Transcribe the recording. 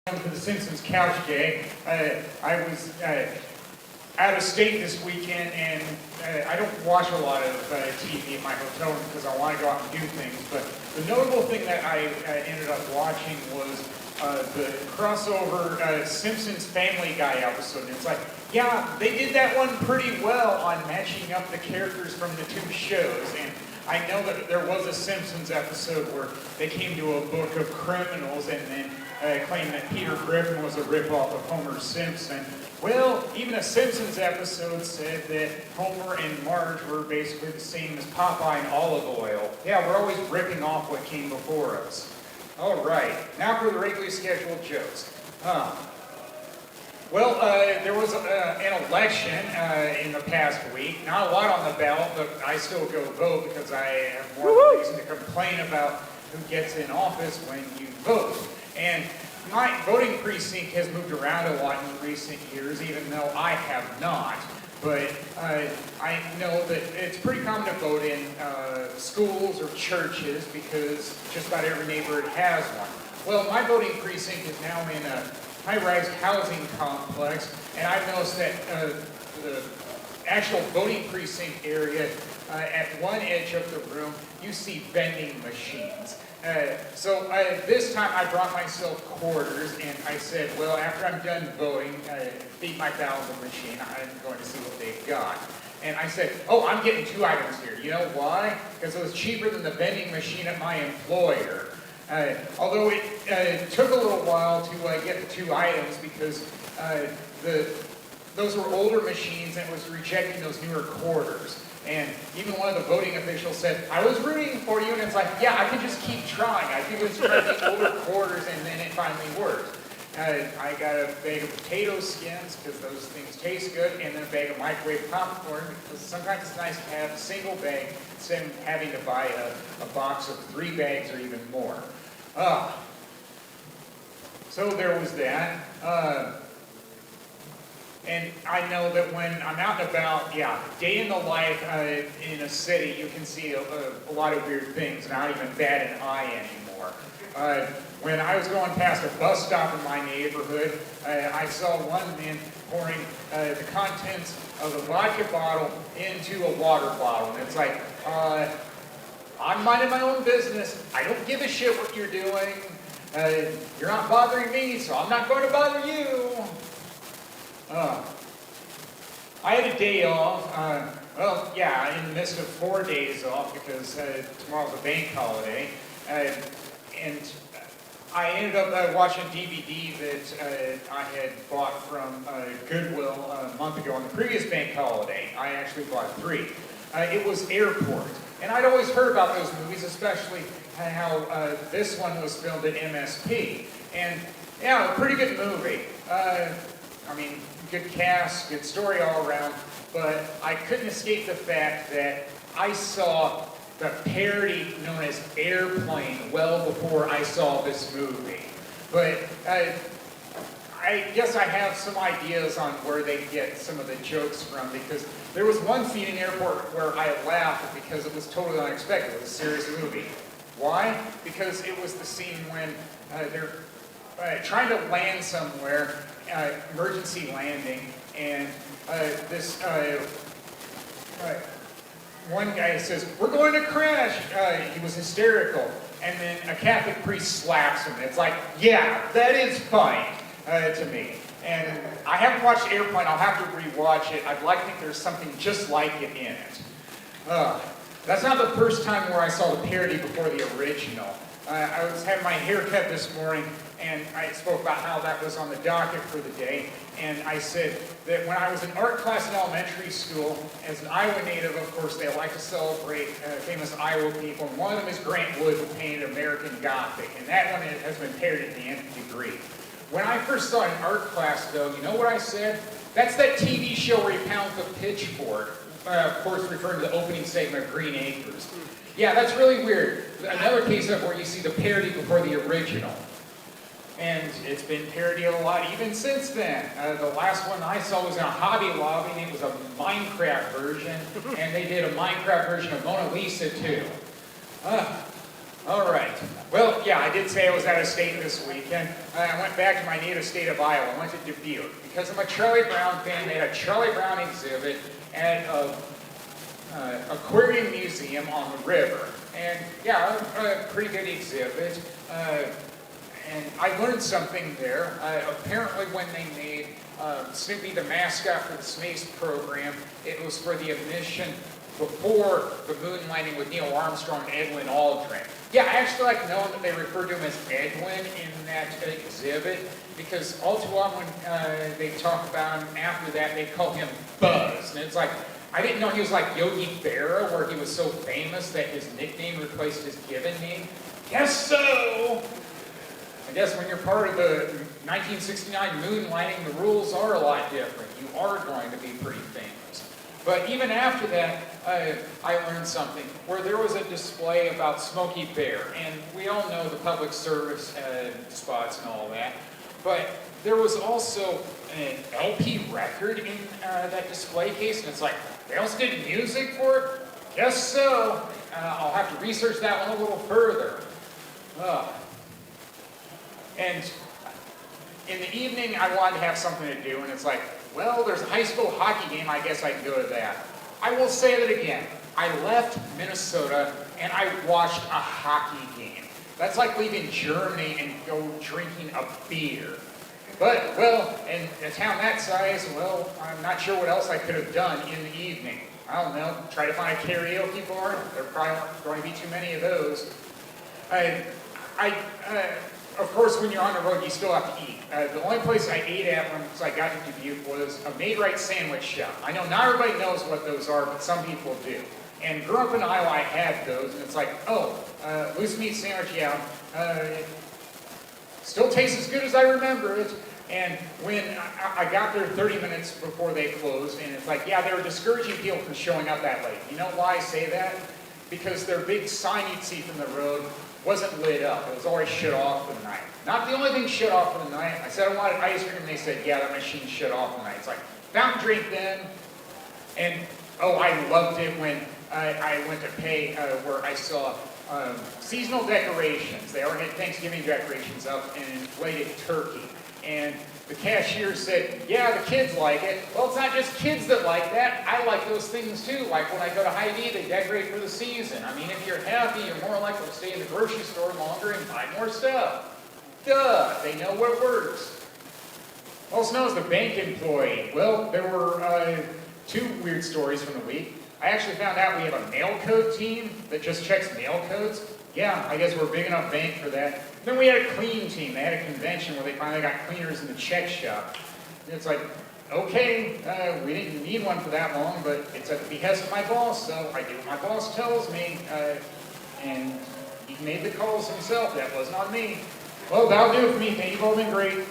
To the Simpsons couch day. I was out of state this weekend, and I don't watch a lot of TV at my hotel room because I want to go out and do things. But the notable thing that I ended up watching was the crossover Simpsons Family Guy episode. And it's like, yeah, they did that one pretty well on matching up the characters from the two shows. And I know that there was a Simpsons episode where they came to a book of criminals and then claimed that Peter Griffin was a ripoff of Homer Simpson. Well, even a Simpsons episode said that Homer and Marge were basically the same as Popeye and olive oil. Yeah, we're always ripping off what came before us. All right, now for the regularly scheduled jokes. Well, there was an election in the past week. Not a lot on the ballot, but I still go vote because I have more reason to complain about who gets in office when you vote. And my voting precinct has moved around a lot in recent years, even though I have not. But I know that it's pretty common to vote in schools or churches because just about every neighborhood has one. Well, my voting precinct is now in a high-rise housing complex, and I've noticed that the actual voting precinct area, at one edge of the room, you see vending machines. So this time I brought myself quarters, and I said, well, after I'm done voting, beat my ballot machine, I'm going to see what they've got. And I said, oh, I'm getting 2 items here. You know why? Because it was cheaper than the vending machine at my employer. Although it took a little while to get the 2 items because those were older machines and it was rejecting those newer quarters. And even one of the voting officials said, I was rooting for you, and it's like, yeah, I can just keep trying. I can just try the older quarters, and then it finally worked. I got a bag of potato skins, because those things taste good, and then a bag of microwave popcorn, because sometimes it's nice to have a single bag instead of having to buy a box of 3 bags or even more. So there was that. And I know that when I'm out and about, yeah, day in the life in a city, you can see a lot of weird things, and I don't even bat an eye anymore. When I was going past a bus stop in my neighborhood, I saw one man pouring the contents of a vodka bottle into a water bottle. And it's like, I'm minding my own business. I don't give a shit what you're doing. You're not bothering me, so I'm not going to bother you. I had a day off, well, yeah, in the midst of 4 days off because tomorrow's a bank holiday, and I ended up watching a DVD that I had bought from Goodwill a month ago on the previous bank holiday. I actually bought 3. It was Airport, and I'd always heard about those movies, especially how this one was filmed at MSP, and yeah, a pretty good movie. I mean, good cast, good story all around, but I couldn't escape the fact that I saw the parody known as Airplane well before I saw this movie. But I guess I have some ideas on where they get some of the jokes from, because there was one scene in Airport where I laughed because it was totally unexpected. It was a serious movie. Why? Because it was the scene when they're trying to land somewhere, emergency landing, and this one guy says, we're going to crash. He was hysterical. And then a Catholic priest slaps him. It's like, yeah, that is funny to me. And I haven't watched Airplane. I'll have to rewatch it. I'd like to think there's something just like it in it. That's not the first time where I saw the parody before the original. I was having my hair cut this morning, and I spoke about how that was on the docket for the day. And I said that when I was in art class in elementary school, as an Iowa native, of course, they like to celebrate famous Iowa people. And one of them is Grant Wood, who painted American Gothic. And that one has been parodied to the nth degree. When I first saw it in art class, though, you know what I said? That's that TV show where he pounds the pitchfork. Of course, referring to the opening segment of Green Acres. Yeah, that's really weird. Another case of where you see the parody before the original. And it's been parodied a lot even since then. The last one I saw was in a Hobby Lobby, and it was a Minecraft version, and they did a Minecraft version of Mona Lisa too. All right. Well, yeah, I did say I was out of state this weekend. I went back to my native state of Iowa. I went to Dubuque. Because I'm a Charlie Brown fan, they had a Charlie Brown exhibit at an aquarium museum on the river. And yeah, a pretty good exhibit. And I learned something there. Apparently when they made Snoopy the mascot for the Space program, it was for the mission before the moon landing with Neil Armstrong and Edwin Aldrin. Yeah, I actually like knowing that they refer to him as Edwin in that exhibit, because all too often when they talk about him after that, they call him Buzz. And it's like, I didn't know he was like Yogi Berra, where he was so famous that his nickname replaced his given name. Guess so! I guess when you're part of the 1969 moon landing, the rules are a lot different. You are going to be pretty famous. But even after that, I learned something, where there was a display about Smokey Bear, and we all know the public service spots and all that, but there was also an LP record in that display case, and it's like, they also did music for it? Guess so. I'll have to research that one a little further. And in the evening, I wanted to have something to do, and it's like, well, there's a high school hockey game, I guess I can go to that. I will say that again. I left Minnesota, and I watched a hockey game. That's like leaving Germany and go drinking a beer. But, well, in a town that size, well, I'm not sure what else I could have done in the evening. I don't know, try to find a karaoke bar? There probably aren't going to be too many of those. Of course, when you're on the road, you still have to eat. The only place I ate at once I got to Dubuque was a made-right sandwich shop. I know not everybody knows what those are, but some people do. And growing up in Iowa, I had those, and it's like, oh, loose meat sandwich, yeah. It still tastes as good as I remember it. And when I got there 30 minutes before they closed, and it's like, yeah, they were discouraging people from showing up that late. You know why I say that? Because their big sign you'd see from the road wasn't lit up. It was always shut off for the night. Not the only thing shut off for the night. I said I wanted ice cream, and they said, yeah, that machine shut off for the night. It's like, fountain drink then. And, oh, I loved it when I went to pay where I saw seasonal decorations. They already had Thanksgiving decorations up and an inflated turkey. And the cashier said, yeah, the kids like it. Well, it's not just kids that like that. I like those things too. Like when I go to Hy-Vee, they decorate for the season. I mean, if you're happy, you're more likely to stay in the grocery store longer and buy more stuff. Duh, they know what works. Also known as the bank employee. Well, there were two weird stories from the week. I actually found out we have a mail code team that just checks mail codes. Yeah, I guess we're a big enough bank for that. Then we had a clean team. They had a convention where they finally got cleaners in the check shop. And it's like, okay, we didn't need one for that long, but it's at the behest of my boss, so I do what my boss tells me. And he made the calls himself. That was not me. Well, that'll do it for me. Thank you, all been great.